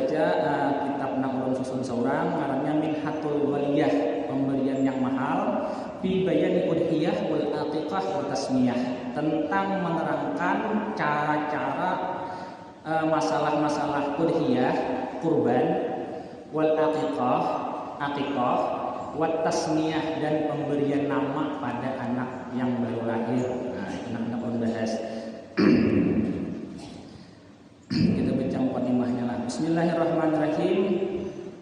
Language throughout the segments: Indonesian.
baca kitab ulun susun seorang ngarannya Minhatul Waliyah, pemberian yang mahal fi bayani udhiyah wal aqiqah wa tasmiyah, tentang menerangkan cara-cara masalah-masalah udhiyah, kurban, wal aqiqah wa tasmiyah, dan pemberian nama pada anak yang baru lahir. Nah, itu nak bahas. Kita baca mukadimahnya lah. Bismillahirrahmanirrahim.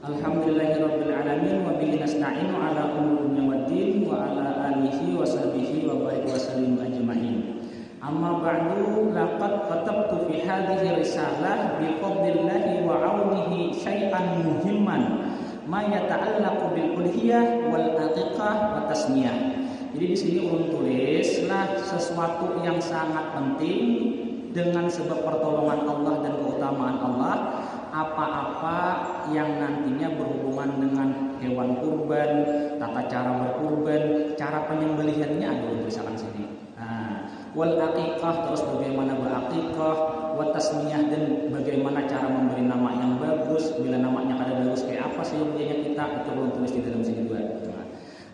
Alhamdulillahirabbil alamin wa bihi nasta'inu ala umuri dunya waddin wa ala alihi wa sahbihi wa barik wa sallim ajma'in. Amma ba'du, laqad katabtu fi hadhihi risalah bi fadlillahi wa 'aunihi syai'an muhimman ma yata'allaqu bil uluhiyah wal aqiqah wa tasmiyah. Jadi di sini ulun tulislah sesuatu yang sangat penting dengan sebab pertolongan Allah dan keutamaan Allah, apa-apa yang nantinya berhubungan dengan hewan kurban, tata cara berkurban, cara penyembelihannya ada tulisan sini. Wal aqiqah, terus bagaimana beraqiqah, wa tasmiyah, dan bagaimana cara memberi nama yang bagus, bila namanya kada bagus kayak apa sih biayanya kita, itu belum tulis di dalam sini juga.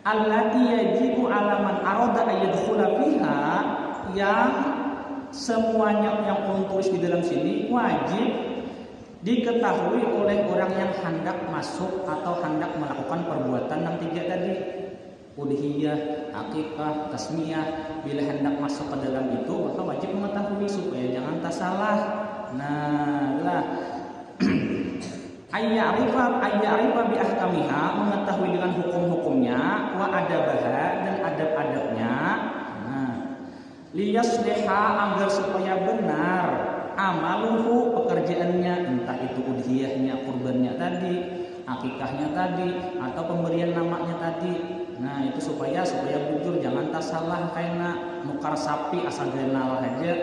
Allati yajibu ala man arada ayyadkhula fiha, yang semuanya yang ulun tulis di dalam sini wajib diketahui oleh orang yang hendak masuk atau hendak melakukan perbuatan yang tiga tadi, udhiyah, aqiqah, tasmiyah. Bila hendak masuk ke dalam itu maka wajib mengetahui supaya jangan salah. Nah, lah ayya'rifa bi ahkamiha, mengetahui dengan hukum-hukumnya, wa adabaha, dan adab-adabnya. Liyasliha, agar supaya benar amaluhu, pekerjaannya, entah itu udhiyahnya, kurbannya tadi, akikahnya tadi, atau pemberian namanya tadi. Nah, itu supaya bujur, jangan salah kayak nukar sapi asal genal aja.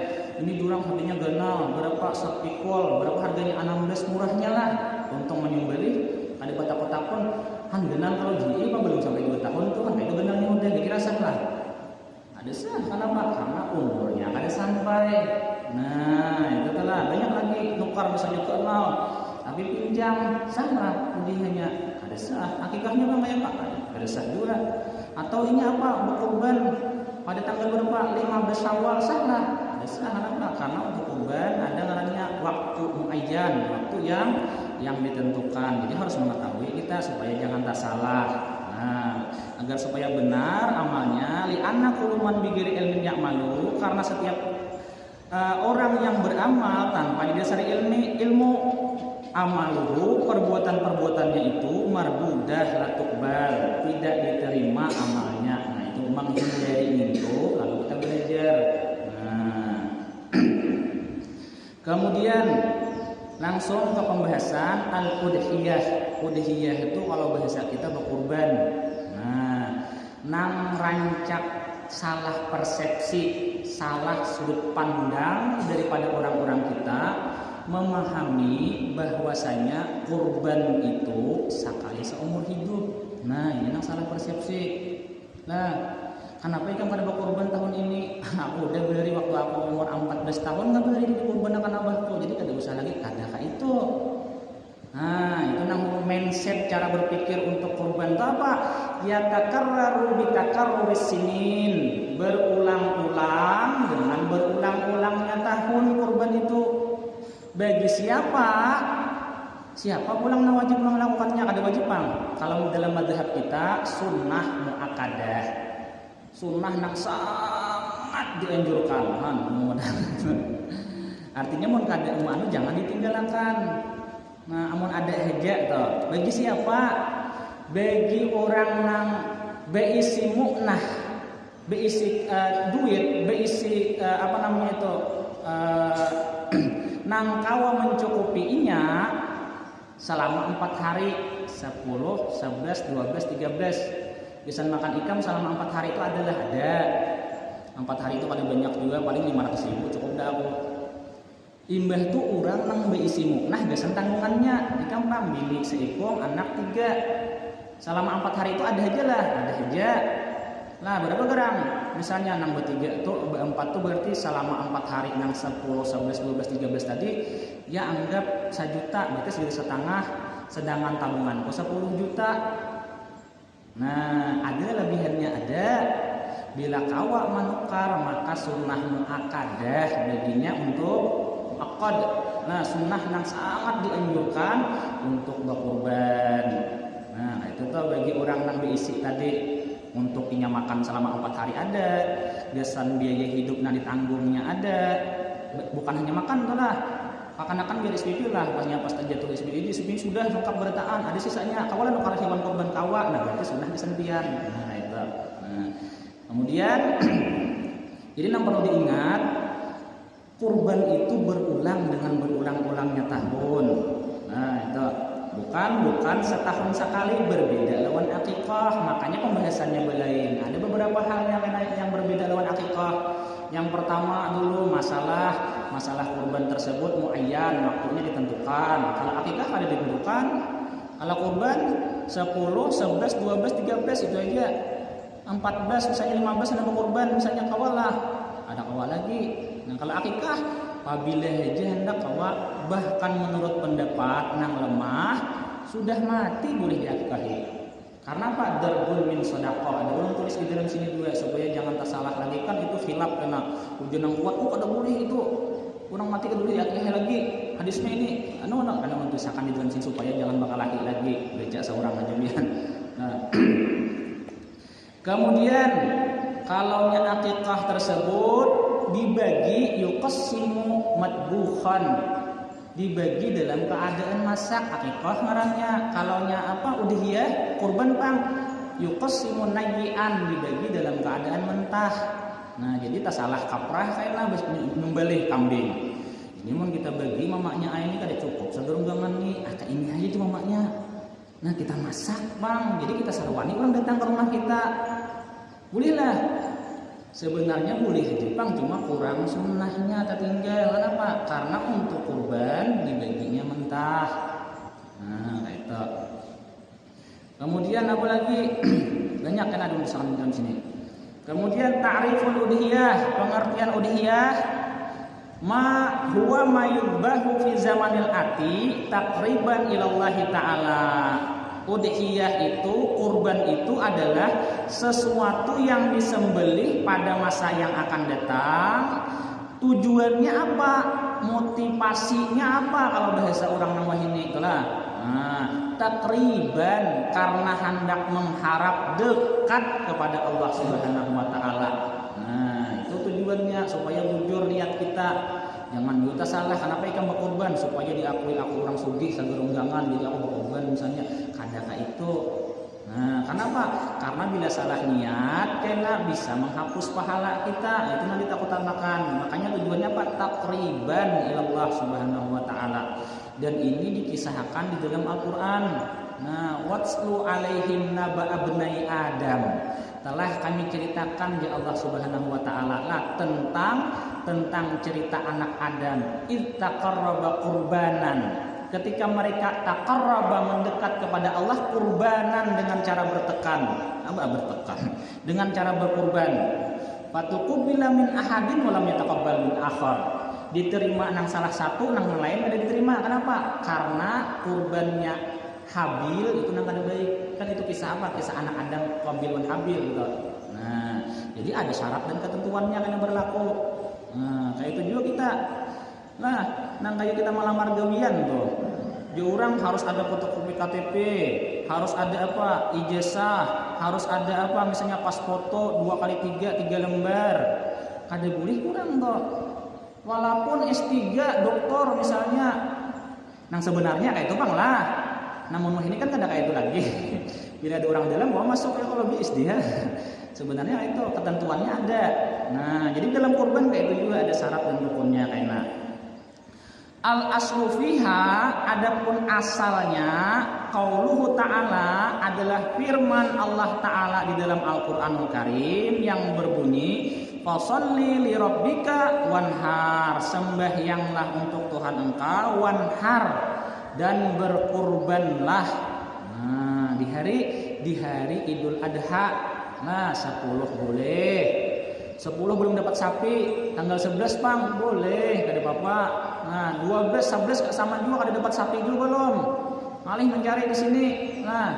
Ini jurang harganya genal berapa, sepikol berapa, harganya 16, murahnya lah untuk menyembelih. Ada kotak-kotak pun kan genal kalau jadi apa belum sampai 2 tahun tuh kan itu genalnya udah dikira salah. Ada sah, kenapa? Karena umurnya kada sampai. Nah, itu telah banyak lagi nukar misalnya ke nol, tapi pinjam salah udihnya, ada sah. Akikahnya apa ya Pak? Ada sah juga. Atau ini apa? Berkurban pada tanggal berapa? 15 Syawal, salah. Ada sah, kenapa? Karena untuk kurban ada namanya waktu muayyan, waktu yang ditentukan. Jadi harus mengetahui kita supaya jangan salah. Nah, agar supaya benar amalnya, li'anna kullu man bighairi ilmin ya'malu, karena setiap orang yang beramal tanpa didasari ilmu, amaluhu, perbuatan-perbuatannya itu marbudah la tuqbal, tidak diterima amalnya. Nah, itu menghindari itu lalu kita belajar. Nah, kemudian langsung ke pembahasan al-udhiyah. Udhiyah itu kalau bahasa kita berkurban. Nah, nang rancak salah persepsi, salah sudut pandang daripada orang-orang kita memahami bahwasanya kurban itu sekali seumur hidup. Nah, ini nang salah persepsi. Nah, kenapa ikan pada berkurban tahun ini? Aku udah beri waktu aku umur 14 tahun nggak beri di kurban akan abahku. Jadi kada usah lagi kada itu. Nah, itu nang mindset cara berpikir untuk kurban itu apa? Ya takarraru bi takarruris sinin, berulang-ulang dengan berulang-ulangnya tahun kurban itu. Bagi siapa? Siapa pulang yang wajib melakukannya? Ada wajib bang. Kalau dalam mazhab kita sunnah muakkadah, sunnah yang sangat dianjurkan. Artinya mun kada umanu jangan ditinggalkan. Nah, amun ada hajat toh. Bagi siapa? Bagi orang nang beisi muknah, beisi duit, beisi apa namanya itu, nang kawa mencukupinya selama 4 hari, 10, 11, 12, 13. Bisa makan ikan selama 4 hari itu adalah ada. 4 hari itu paling banyak juga, paling 500.000 cukup dah aku. Imbah tuh orang nang beisi muknah gasan tanggungannya. Ikan pambili seekor anak 3. Selama 4 hari itu ada aja lah, ada aja. Lah berapa gram? Misalnya nang 3 tuh 4 tuh berarti selama 4 hari nang 10, 11, 12, 13 tadi Ya anggap 1 juta, berarti 1,5 sedangkan tabunganku 10 juta. Nah, ada lebihannya ada. Bila kawa menukar maka sunnah muakkadah baginya untuk akad. Nah, sunnah yang sangat dianjurkan untuk berkurban. Nah, itu tuh bagi orang yang diisi tadi untuk punya makan selama 4 hari ada, biasan biaya hidup yang ditanggungnya ada. Bukan hanya makan tuh lah. Akan biar SPP lah, pas jatuh SPP sudah lengkap berataan, ada sisanya. Kawalan nukar hewan korban kawa, nah berarti sunnah disenpian. Nah, itu. Nah, kemudian jadi yang perlu diingat, kurban itu berulang dengan berulang-ulangnya tahun. Nah, itu bukan setahun sekali, berbeda lawan akikah. Makanya pembahasannya belain. Ada beberapa hal yang berbeda lawan akikah. Yang pertama dulu masalah kurban tersebut muayyan, waktunya ditentukan. Kalau akikah ada ditentukan. Kalau kurban 10, 11, 12, 13 itu aja. 14 misalnya 15 ada kurban misalnya kawalah. Ada kawal lagi. Nah, kalau akikah apabila aja hendak kawal, bahkan menurut pendapat yang lemah sudah mati boleh diakikahi. Karena apa? Darbul min shadaqah. Ada orang tulis di dalam sini juga supaya jangan tersalah lagi, kan itu khilaf kena hujan yang kuat. Ada boleh itu orang mati kan boleh diakikahi lagi. Hadisnya ini ada tulisakan di dalam sini supaya jangan bakal lagi baca seorang aja biar. Nah, kemudian kalau akikah tersebut dibagi yuqassimu madbukhan, dibagi dalam keadaan masak. Akikah ngarannya. Kalaunya udhiyah kurban pang yuqassimu nayyian, dibagi dalam keadaan mentah. Nah, jadi tak salah kaprah kayaknya membelih kambing. Ini mau kita bagi mamaknya ini kada cukup segerunggangan nih, ini aja tuh mamaknya. Nah, kita masak bang, jadi kita sarwani orang datang ke rumah kita. Bolehlah. Sebenarnya boleh Jepang, cuma kurang sunnahnya tertinggal. Kenapa? Karena untuk kurban dibaginya mentah. Nah, kayak itu. Kemudian apa lagi? Banyak kan ada misalkan dalam sini. Kemudian ta'riful udhiyah, pengertian udhiyah. Ma huwa ma yudbahu fi zamanil ati taqriban ilallahi ta'ala. Udhiyah itu, kurban itu adalah sesuatu yang disembelih pada masa yang akan datang. Tujuannya apa? Motivasinya apa? Kalau bahasa orang nama ini itulah. Nah, takriban karena hendak mengharap dekat kepada Allah Subhanahu wa taala. Nah, itu tujuannya supaya jujur niat kita. Jangan kita salah, kenapa ikan berkorban supaya diakui aku orang sugih sagerunggangan jadi aku berkorban misalnya. Kadang itu. Nah, kenapa? Karena bila salah niat kena bisa menghapus pahala kita. Itu nanti takut tambahkan. Makanya tujuannya apa? Takriban ilallah Subhanahu wa taala. Dan ini dikisahkan di dalam Al-Qur'an. Nah, watslu alaihim naba abnai Adam. Telah kami ceritakan ya Allah Subhanahu wa taala tentang cerita anak Adam. Ittaqarraba qurbanan. Ketika mereka taqarraba mendekat kepada Allah qurbanan dengan cara bertekan. Apa bertekan? Dengan cara berkurban. Fatuqubila min ahadin wa lam yataqabbal min akhar. Diterima nang salah satu, nang lain ada diterima. Kenapa? Karena kurbannya Habil itu nang kada baik. Kan itu kisah apa? Kisah anak Adam Qabil dan Habil gitu. Nah, jadi ada syarat dan ketentuannya yang berlaku. Nah, kayak itu juga kita. Nah, nang kayak kita melamar gawian tuh. Di orang harus ada fotokopi KTP, harus ada apa? Ijazah, harus ada apa? Misalnya pas foto 2x3 lembar. Kada boleh kurang tuh. Walaupun S3 doktor misalnya. Nang sebenarnya kayak itu bang lah. Namun ini kan kada kayak itu lagi. Bila ada orang dalam mau masuk ya kalau bis dia. Sebenarnya itu ketentuannya ada. Nah, jadi dalam kurban kayak itu juga ada syarat dan rukunnya kayaknya. Al aslu fiha, adapun asalnya qauluhu ta'ala adalah firman Allah Ta'ala di dalam Al-Qur'anul Karim yang berbunyi fasholli li rabbika wanhar, sembahyanglah untuk Tuhan engkau, wanhar, dan berkurbanlah. Nah, di hari Idul Adha. Nah, 10 boleh. 10 belum dapat sapi, tanggal 11 Bang, boleh, kada apa-apa. Nah, 12, 11 sama juga kada dapat sapi juga belum. Malih mencari di sini. Nah,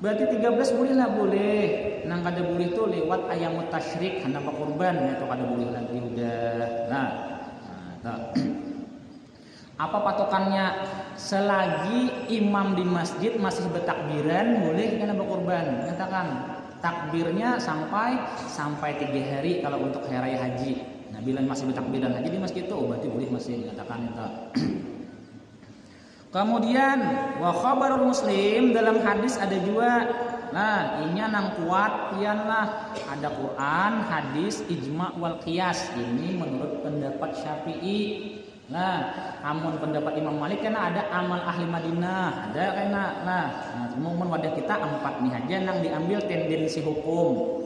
berarti 13 boleh lah boleh. Nang kada boleh tuh lewat ayamut tasyrik hendak kurban itu kada boleh lagi udah. Nah, apa patokannya? Selagi imam di masjid masih bertakbiran boleh kena berkurban. Katakan takbirnya sampai 3 hari kalau untuk hari raya haji. Nah, bila masih bertakbiran haji di masjid itu berarti boleh masih dikatakan itu. Kemudian wa khabarul muslim, dalam hadis ada juga. Nah, ini nang kuat pianlah ada Quran, hadis, ijma wal qiyas. Ini menurut pendapat Syafi'i. Nah, amun pendapat Imam Malik kena ada amal ahli Madinah, ada kena. Nah, umum wadah kita 4 nih aja nang diambil tendensi hukum.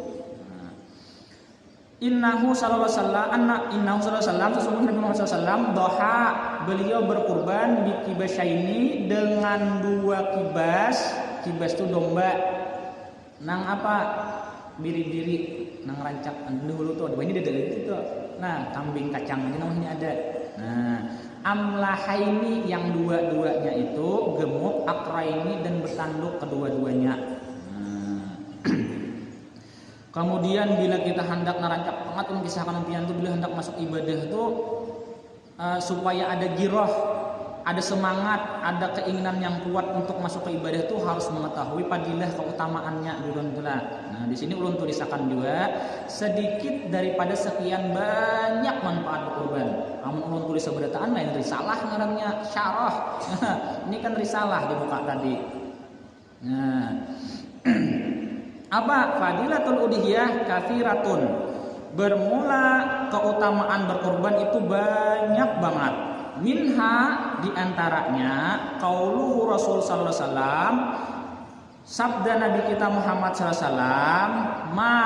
Innahu sallallahu alaihi wasallam sesungguhnya Nabi Muhammad sallallahu doha, beliau berkurban di kibasyaini dengan 2 kibas. Kibas itu domba. Nang apa? Biri-biri nang rancak dulu tuh. Ini ada itu tuh. Nah, kambing kacang aja namanya ada. Nah, amlahaini yang dua-duanya itu gemuk, akraini dan bertanduk kedua-duanya. Kemudian bila kita hendak narancak pengatur kisahkan impian itu, bila hendak masuk ibadah itu supaya ada giroh, ada semangat, ada keinginan yang kuat untuk masuk ke ibadah itu harus mengetahui fadilah keutamaannya ulun tulah. Nah, di sini ulun tulisakan juga sedikit daripada sekian banyak manfaat berkurban. Amun ulun tulis seberataan lain risalah ngarannya syarah. Ini kan risalah dibuka tadi. Nah, apa fadilatul udhiyah katsiratun. Bermula keutamaan berkorban itu banyak banget. Minha diantaranya qaulu Rasul sallallahu alaihi wasallam, sabda Nabi kita Muhammad sallallahu alaihi wasallam, ma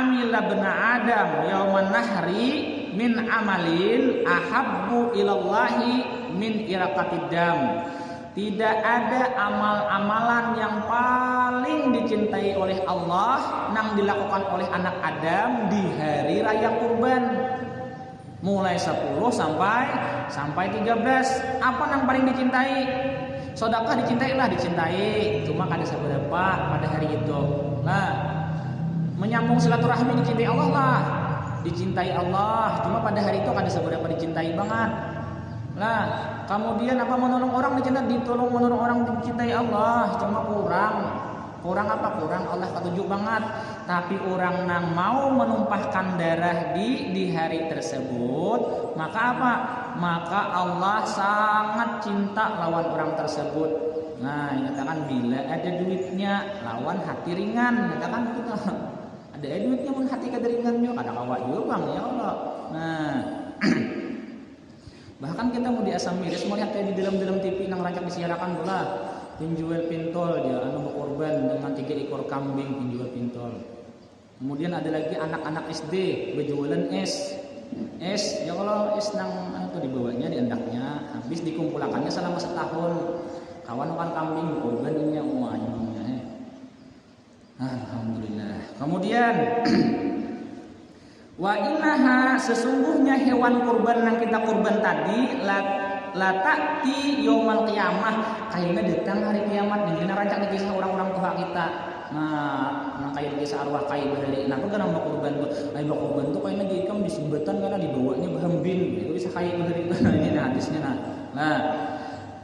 amila bena Adam yauman nahri min amalin ahabbu ilallahi min iraqatid dam. Tidak ada amal-amalan yang paling dicintai oleh Allah yang dilakukan oleh anak Adam di hari raya kurban. Mulai 10 sampai 13. Apa yang paling dicintai? Sedekah dicintai lah, dicintai. Cuma kada seberapa pada hari itu. Nah, menyambung silaturahmi dicintai Allah lah. Dicintai Allah. Cuma pada hari itu kada seberapa dicintai banget. Nah, kemudian apa menolong orang dicintai, ditolong menolong orang dicintai Allah, cuma kurang apa? Kurang Allah ketujuh banget. Tapi orang yang mau menumpahkan darah di hari tersebut, maka apa? Maka Allah sangat cinta lawan orang tersebut. Nah, nyatakan bila ada duitnya lawan hati ringan, nyatakan kita ada duitnya pun hati kaderingan juga, ada kawat juga bang ya Allah. Nah, bahkan kita mau di asam miris melihat kayak di dalam TV yang rancak disiarakan pula penjual pintol dia anu berkorban dengan 3 ekor kambing penjual pintol. Kemudian ada lagi anak-anak SD berjualan es ya kalau es nang itu dibawanya diendaknya habis dikumpulakannya selama setahun. Kawan kambing berkorban ini semuanya. Alhamdulillah. Kemudian wa innaha sesungguhnya hewan kurban yang kita kurban tadi la ta'ti yaumal qiyamah, kayaknya datang hari kiamat. Dengan rancak kisah orang-orang tua kita. Nah, kayak kisah arwah kayak dari kenapa kan mau kurban tuh? Ayo kurban tuh kayaknya diikam di sumbatan karena dibawanya bahambin. Itu bisa kayak dari ini hadisnya. Nah,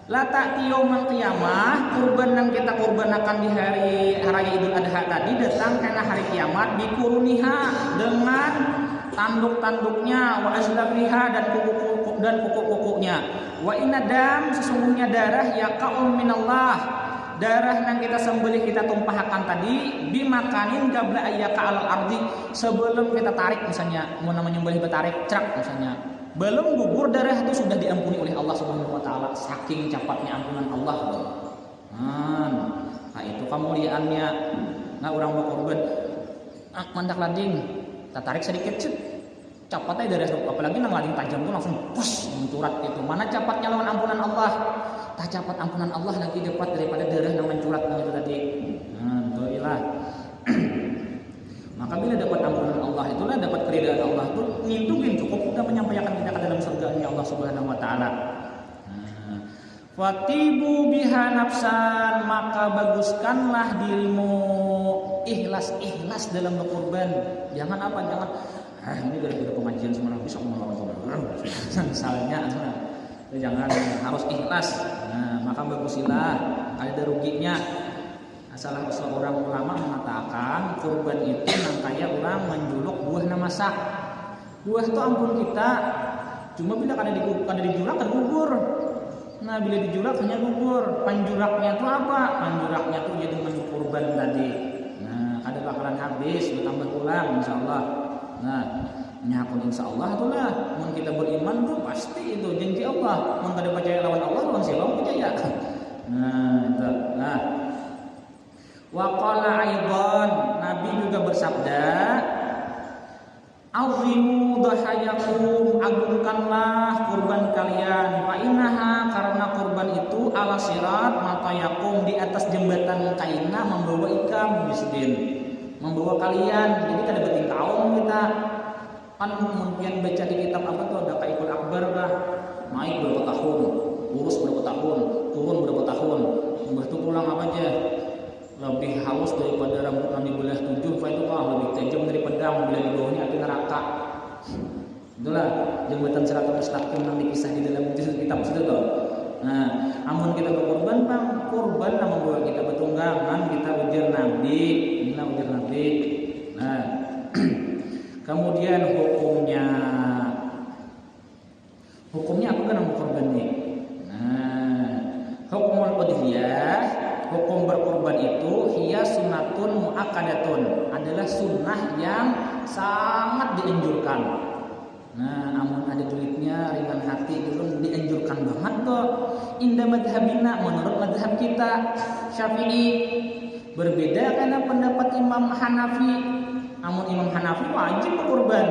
la ta'ti yaumal qiyamah, kurban yang kita kurbanakan di hari raya Idul Adha tadi datang karena hari kiamat bikuruniha dengan tanduk-tanduknya wa azlabiha dan kuku-kukunya. Wa inadam sesungguhnya darah yaqa'u minallah, darah yang kita sembelih kita tumpahkan tadi bimakanin qabla ayyaka al ardi, sebelum kita tarik misalnya mau namanya menyembelih betarik crak misalnya belum gugur darah itu sudah diampuni oleh Allah Subhanahu wa taala, saking cepatnya ampunan Allah. Nah, itu kemuliaannya. Nah, orang mau korban mandak lading tak tarik sedikit cepatnya darah, apalagi nang lading tajam tuh langsung pus mencurat itu. Mana cepatnya lawan ampunan Allah? Tak cepat ampunan Allah lagi dapat daripada darah yang mencurat itu tadi. Nah, itulah. Maka bila dapat ampunan Allah itulah dapat keridhaan Allah itu ngintungin cukup udah menyampaikan kita ke dalam surga-Nya Allah Subhanahu wa taala. Fatibu biha nafsan, maka baguskanlah dirimu, ikhlas dalam berkorban. Jangan ini gara-gara pengajian semalam bisa melawan misalnya, jangan, harus ikhlas. Maka bagusilah, ada ruginya. Salah seorang ulama mengatakan kurban itu kayak orang menjuluk buah namasak. Buah itu ampun kita, cuma bila kada dijulak kan gugur. Nah bila dijulak hanya gugur. Panjuraknya itu apa? Panjuraknya itu jadi dengan kurban tadi. Nah ada bakalan habis, bertambah pulang insya Allah. Nah nyakun insya Allah itulah. Mun kita beriman tuh pasti itu janji Allah. Mun kada percaya lawan Allah, lawan siapa percaya. Nah wa qala aidan, Nabi juga bersabda, azimu dhahayakum, agungkanlah kurban kalian, fa innaha, karena kurban itu ala sirat matayakum, di atas jembatan kaina membawa ikam misdin, membawa kalian. Jadi kada beting kaum kita kan mungkin baca di kitab apa tuh ada Kaikul Akbar kah, naik berapa tahun, urus berapa tahun, turun berapa tahun, itu pulang apa aja lebih halus daripada rambut yang dibelah 7, itu lebih tajam dari pedang bila di bawahnya api neraka. Itulah jembatan siratal mustaqim yang dipisah di dalam kitab itu tuh. Nah, amun kita berkorban, Bang, kurban yang membawa kita bertunggangan, kita ujar Nabi, inilah ujar Nabi. Nah, kemudian hukumnya apa kan kurban nih? Nah, hukumul udhiyah, hukum berkorban itu hiya sunnatun muakkadatun, adalah sunnah yang sangat dianjurkan. Nah, namun ada duitnya, ringan hati itu dianjurkan banget kok. Indah madhabina, menurut madhab kita Syafi'i. Berbeda karena pendapat Imam Hanafi. Namun Imam Hanafi wajib berkorban.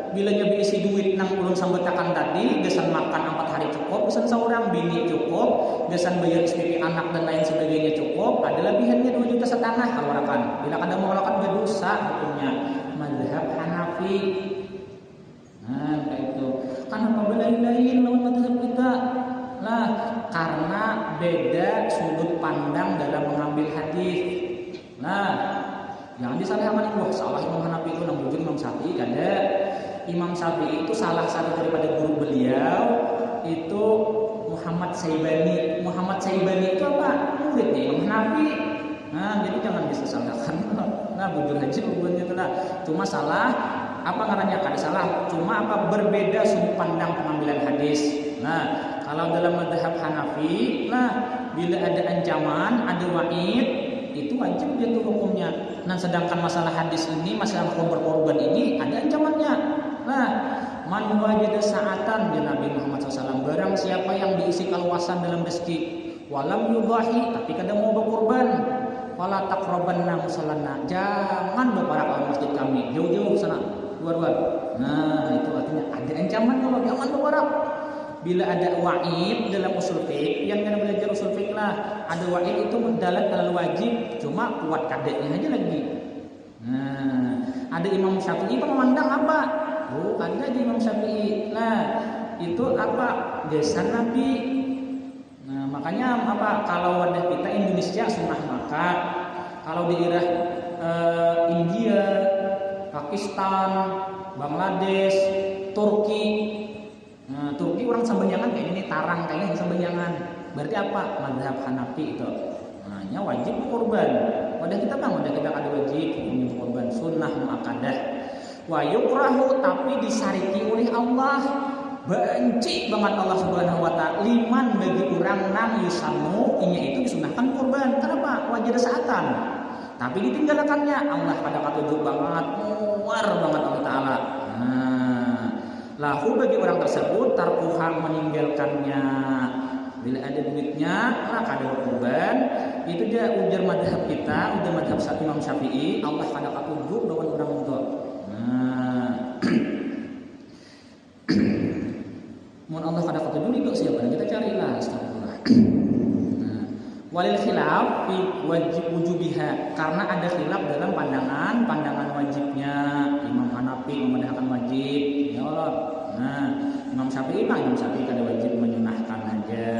Bila nyabi isi duit nang ulun sambetakan tadi, gesan makan 4 hari cukup, gesan seorang bini cukup, gesan bayar istri anak dan lain sebagainya cukup, ada lebihannya 2,5 juta kalau rakan. Bila kada mau rakan berdosa hukumnya mazhab Hanafi. Nah, kayak itu. Kenapa belain-lain lawan mazhab kita? Lah, karena beda sudut pandang dalam mengambil hadis. Nah, jangan disalahkan itu. Salah Imam Hanafi itu nang Imam Syafi'i kada. Imam Syafi'i itu salah satu daripada guru beliau itu Muhammad Syaibani. Muhammad Syaibani itu apa? Muridnya Imam Hanafi. Nah, jadi jangan disalahkan. Nah, bujur aja hubungannya itu lah. Cuma salah apa ngarannya kada salah. Cuma apa berbeda sudut pandang pengambilan hadis. Nah, kalau dalam mazhab Hanafi, nah bila ada ancaman, ada wa'id, itu wajib dia tuh hukumnya. Nah, sedangkan masalah hadis ini, masalah hukum berkorban ini ada ancamannya. Nah, man wajada sa'atan, ya Nabi Muhammad SAW, barang siapa yang diisi kaluasan dalam rezeki, walam yubahi, tapi kadang mau berkorban, wala taqrabanna musallana, jangan berparak ke masjid kami, jauh-jauh sana, luar-luar. Nah, itu artinya ada ancaman kalau jangan berparak. Bila ada wa'id dalam usul fiqh, yang kena belajar usul fiqh lah, ada wa'id itu mendalat alal wajib, cuma kuat kadeknya aja lagi. Nah, ada Imam Syafi'i memandang apa? Oh, ada di Imam Syafi'i. Nah, itu apa? Gesan Nabi. Nah, makanya apa? Kalau wadah kita Indonesia sunnah makan. Kalau di daerah India, Pakistan, Bangladesh, Turki. Nah, Turki orang sambenyangan kayak ini tarang kayaknya sambenyangan. Berarti apa? Mazhab Hanafi itu. Nah, nya wajib kurban. Wadah kita Bang, wadah kita ada wajib hukum kurban sunnah muakkadah. Wa yukrahu, tapi disariki oleh Allah, benci banget Allah Subhanahu wa taala liman bagi orang nang yusamu inya itu disunahkan kurban. Kenapa? Wajib saatan. Tapi ditinggalkannya Allah pada katujuh banget, muar banget Allah taala. Nah, lahu bagi orang tersebut tarkuhan meninggalkannya. Bila ada duitnya, maka ada kurban. Itu dia ujar madhab kita, ujar madhab Imam Syafi'i, Allah pada katujuh lawan orang itu. Mohon Allah kada ketujuh itu siapa? Kita carilah astagfirullah. Walil khilaf fi wajib wujubiha, karena ada khilaf dalam pandangan wajibnya. Imam Hanafi memandangkan wajib, ya Allah. Nah, Imam Syafi'i kada wajib, menyunahkan aja.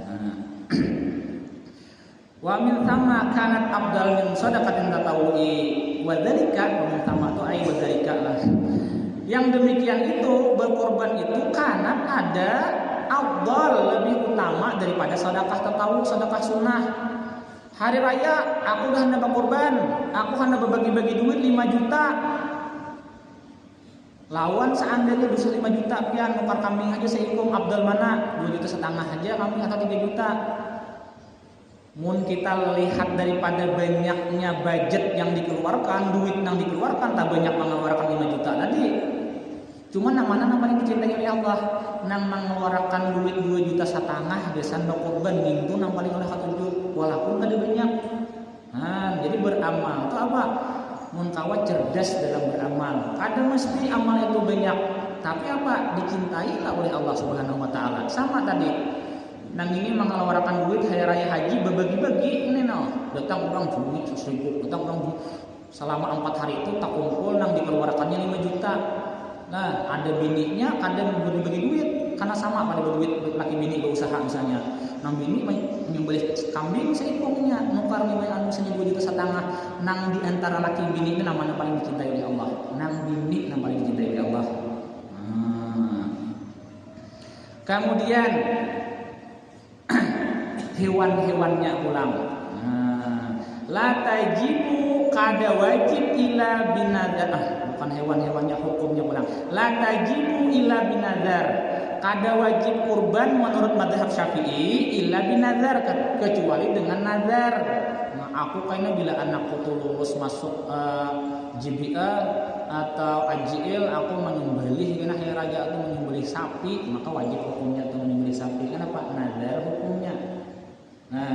Nah. Wa min thamma kanat afdal min shadaqatin tatawwu'i wa dzalika, wa min thamma tu ai wa dzalika lah. Yang demikian itu, berkorban itu karena ada afdal, lebih utama daripada sedekah tatawwu, sedekah sunnah. Hari raya aku udah hendak berkorban, aku hendak berbagi-bagi duit 5 juta. Lawan seandainya bisa 5 juta pian nukar kambing aja seikum, afdal mana? 2,5 juta aja kambing atau 3 juta. Mun kita lihat daripada banyaknya budget yang dikeluarkan, duit yang dikeluarkan, tak banyak mengeluarkan 5 juta tadi. Cuma mana paling dicintai oleh Allah, nang mengeluarkan duit 2,5 juta biasa korban minggu nang paling oleh ketujuh, walaupun ada banyak. Nah, jadi beramal itu apa? Mun kawa cerdas dalam beramal. Kadang mesti amal itu banyak, tapi apa? Dicintai lah oleh Allah Subhanahu wa taala. Sama tadi. Nang ini mengeluarkan duit hari raya haji berbagi-bagi ini datang orang duit 1.000, datang orang selama 4 hari itu tak kumpul nang dikeluarkannya 5 juta. Nah, ada bininya kadang berbagi duit karena sama pada duit laki bini berusaha misalnya. Nang bini menyembelih kambing seikungnya, nukar nilai anu misalnya 2,5 juta. Nang di antara laki bini ini namanya paling dicintai oleh Allah. Nang bini yang paling dicintai oleh Allah. Kemudian hewan-hewannya ulang. La tajibu kada wajib ila binadar. Bukan hewan-hewannya, hukumnya ulang. La tajibu ila binadar. Kada wajib kurban menurut mazhab Syafi'i illa binadar, kecuali dengan nazar. Nah, aku kayaknya bila anakku tuh lulus masuk JBA atau AJL, aku menyembelih karena hari raya itu menyembelih sapi, maka wajib hukumnya itu menyembelih sapi. Kenapa? Nazar hukumnya. Nah,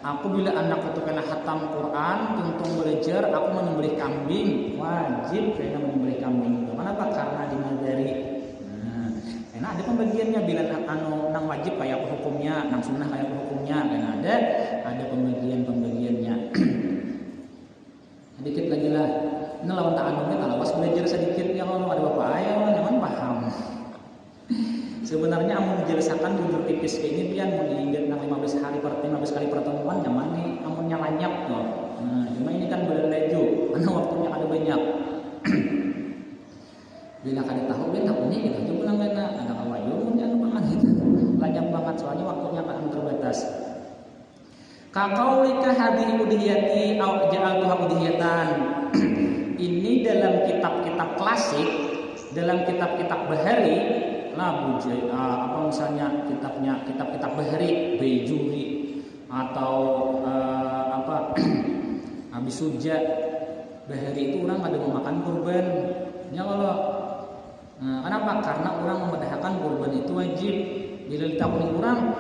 aku bila anakku tuh kena hatam Quran, tuntung belajar, aku menyembelih kambing, wajib kayaknya menyembelih kambing. Kenapa? Karena dinazari. Nah, ada pembagiannya bila nang wajib kayak apa hukumnya, nang sunnah kayak apa hukumnya, dan ada pembagiannya. Sedikit lagi lah. Ini lawan ta'alumnya tak lawas belajar sedikit ya, kalau ada bapak ayah nyaman paham. Sebenarnya amun menjelaskan jujur tipis ini pian mau diingat nang 15 kali pertemuan nyaman nih, amunnya banyak loh. Nah, cuma ini kan berlaju, karena waktunya ada banyak. Bila kada tahu dia tak punya kita aja pulang kena ada kawayu jangan banget banyak banget soalnya waktunya akan terbatas. Kaqaulika hadhihi udhiyati au ja'altuha udhiyatan. Ini dalam kitab-kitab klasik, dalam kitab-kitab bahari lah apa misalnya kitab-kitab bahari Bejuri atau Habis Suja bahari itu orang ada memakan kurban ya Allah. Nah, kenapa? Karena orang memedahkan kurban itu wajib. Bila ditakuni orang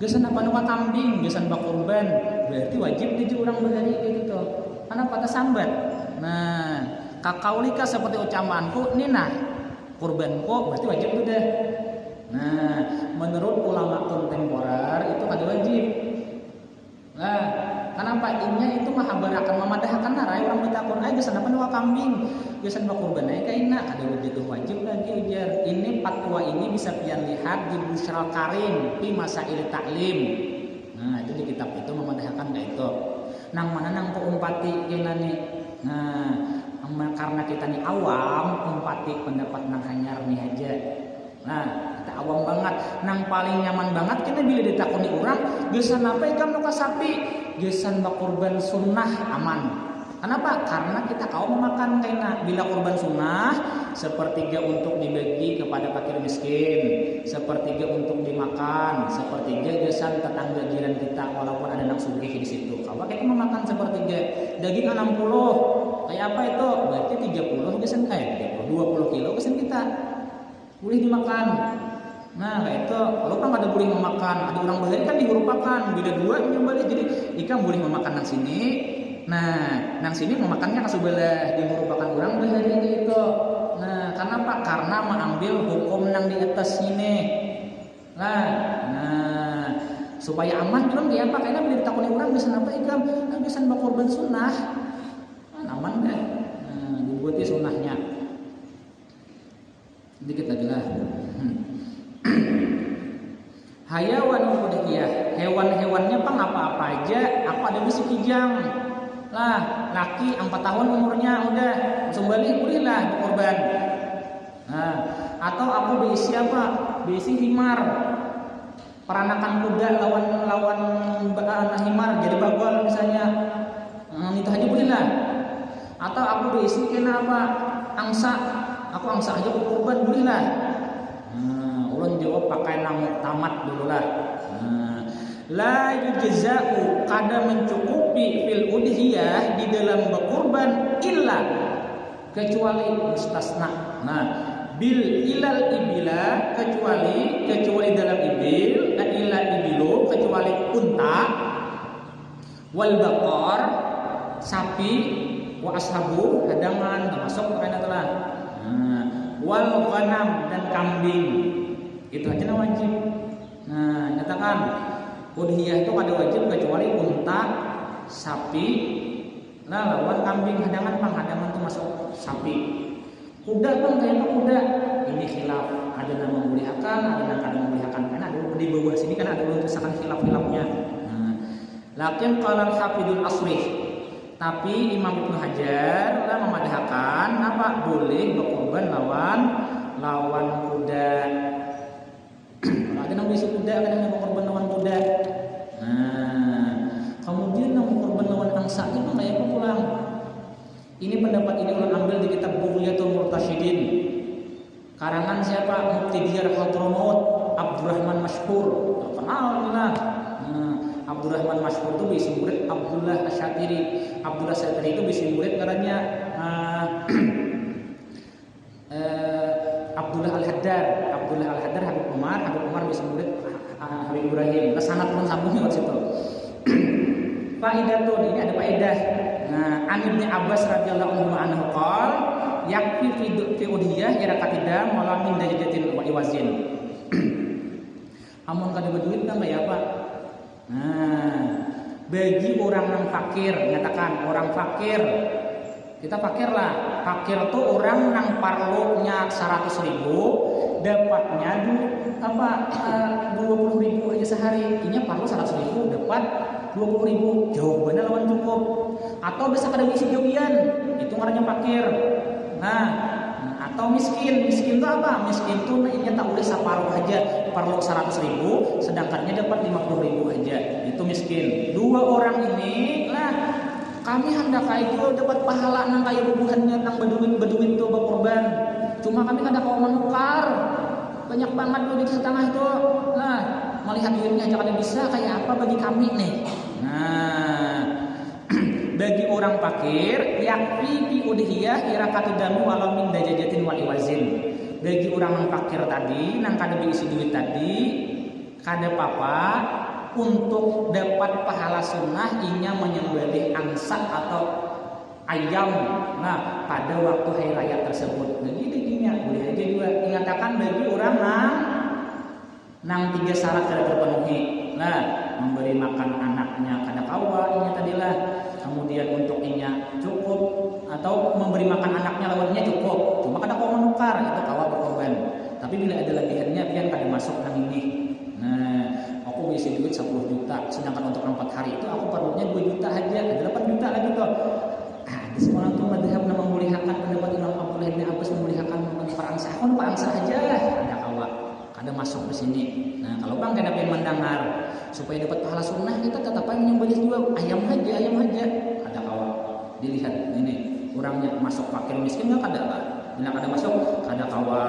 gesan apa nuka kambing, gesan bak kurban, berarti wajib di orang bahari gitu. Kenapa tersambat? Nah, kakaulika seperti ucapanku nina kurbanku berarti wajib udah. Nah, menurut ulama kontemporer itu kada wajib. Nah, kenapa? Innya itu mahabarakan memadahkan narai orang bertakun aja gesan apa nuka kambing, gesan bak kurban aja kaina kada wajib lagi ujar. Ini fatwa ini bisa pian lihat di Busyral Karim fi Masail Ta'lim. Nah, itu di kitab itu memadahkan kayak itu. Nang mana nang umpati kena nih. Nah, karena kita nih awam, umpati pendapat nang hanyar nih aja. Nah, kita awam banget. Nang paling nyaman banget kita bila ditakuni orang, gesan apa ikan nuka sapi, gesan bak kurban sunnah aman. Kenapa? Karena kita kau memakan kaina. Bila kurban sunnah, sepertiga untuk dibagi kepada fakir miskin, sepertiga untuk dimakan, sepertiga gesan tetangga jiran kita walaupun ada nang sugih di situ. Kalau kita memakan sepertiga, daging 60, kayak apa itu? Berarti 30 gesan 20 kilo gesan kita boleh dimakan. Nah, kayak itu. Kalau kan ada boleh memakan, ada orang bahari kan dihurupakan, beda dua nyembelih. Jadi ikan boleh memakan nang sini. Nah, nang sini memakannya ke sebelah, dia merupakan orang bahari itu. Nah, kenapa? Karena mengambil hukum nang di atas sini. Nah, supaya aman kan kayak apa kayaknya beli takoni orang bisa apa ikam bisa berkorban sunnah aman deh dibuatnya sunnahnya dikit lagi lah. Hayawan udhiyah, hewan-hewannya pang apa-apa aja aku ada bisi kijang lah, laki 4 tahun umurnya udah langsung balik bolehlah berkorban. Nah, atau aku berisi apa? Berisi himar, peranakan kuda lawan himar jadi bagol misalnya, itu aja bolehlah. Atau aku berisi kena apa? Angsa, aku angsa aja berkorban bolehlah. Ulun jawab pakai nama tamat dulu lah. La yujza'u kada mencukupi fil udhiyah di dalam berkorban illa kecuali mustasna. Nah, bil ilal ibila kecuali dalam ibil, illa ibilu kecuali unta, wal baqar sapi, wa ashabu hadangan termasuk karena telah. Wal ghanam dan kambing. Itu aja nah wajib. Nah, nyatakan udhiyah itu ada wajib kecuali unta, sapi, nah lawan kambing hadangan itu masuk sapi. Kuda bang kayak apa kuda? Ini khilaf. Ada yang membolehkan, ada yang kadang membolehkan. Karena ada di bawah sini kan ada tulisan khilaf-khilafnya. Lakin qala al-hafidul asrih. Tapi Imam Ibnu Hajar lah memadahkan apa boleh berkorban lawan kuda. Ada yang bisa kuda, ada yang berkorban lawan kuda. Nah, kemudian yang berkorban lawan angsa itu kayak apa pulang? Ini pendapat ini ulang ambil di kitab Bughyatul Murtasyidin. Karangan siapa? Mufti Diyar Hadramaut Abdurrahman Mashhur. Terkenal lah. Abdurrahman Mashhur itu bisi murid Abdullah Asyatiri. Abdullah Asyatiri itu bisi murid katanya Abdullah Al-Haddar. Abdullah Al-Haddar Habib Umar bisi murid Habib Ibrahim. Sanad pun sambungnya waktu itu. Faidatun ini ada faedah. Nah, An Ibnu Abbas radhiyallahu anhu qol yakfi fi udhiyah irakatida malamin dajatin wa iwazin. Amun kada berduit kan kayak apa? Nah, bagi orang yang fakir, nyatakan orang fakir. Kita fakir lah. Fakir tuh orang yang parlonya 100.000 dapatnya 20.000 aja sehari. Ini parlo 100.000 dapat 20.000. Jawabannya lawan cukup. Atau bisa kada isi jogian, itu ngarannya fakir. Nah, atau miskin itu apa? Miskin itu ini tak boleh separuh aja, perlu 100.000, sedangkannya dapat 50.000 aja, itu miskin. Dua orang ini lah, kami hendak itu dapat pahala nang kayak bubuhannya nang beduit itu berkorban. Cuma kami kada mau menukar, banyak banget duit setengah itu. Nah, melihat duitnya aja kada bisa, kayak apa bagi kami nih? Nah, bagi orang fakir yakfi bi udhiyah irakatidamu walau min dajajatin wal iwazin. Bagi orang yang fakir tadi nang kada diisi duit tadi kada apa-apa untuk dapat pahala sunnah inya menyembelih angsa atau ayam nah pada waktu hari raya tersebut. Jadi dirinya boleh aja juga ingatakan bagi orang nang 3 syarat kada terpenuhi. Nah, memberi makan anaknya kada kawa inya tadilah. Kemudian untuk inya cukup atau memberi makan anaknya lawannya cukup. Cuma kada kawa menukar itu kawa berkorban. Tapi bila ada lebihannya pian kada masuk nang ini. Nah, aku bisa duit 10 juta sedangkan untuk 4 hari itu aku perlunya 2 juta aja, ada 8 juta lagi tuh. Di sekolah tuh madhab nama membolehkan pendapat Imam Abdullah bin Abbas membolehkan perangsa. Aku perangsa aja ada kawa. Kada masuk ke sini. Nah, kalau bang kada pengen mendengar supaya dapat pahala sunnah kita tetap menyembelih juga ayam aja ada kawa. Dilihat ini orangnya masuk fakir miskin enggak kada lah. Bila kada masuk kada kawa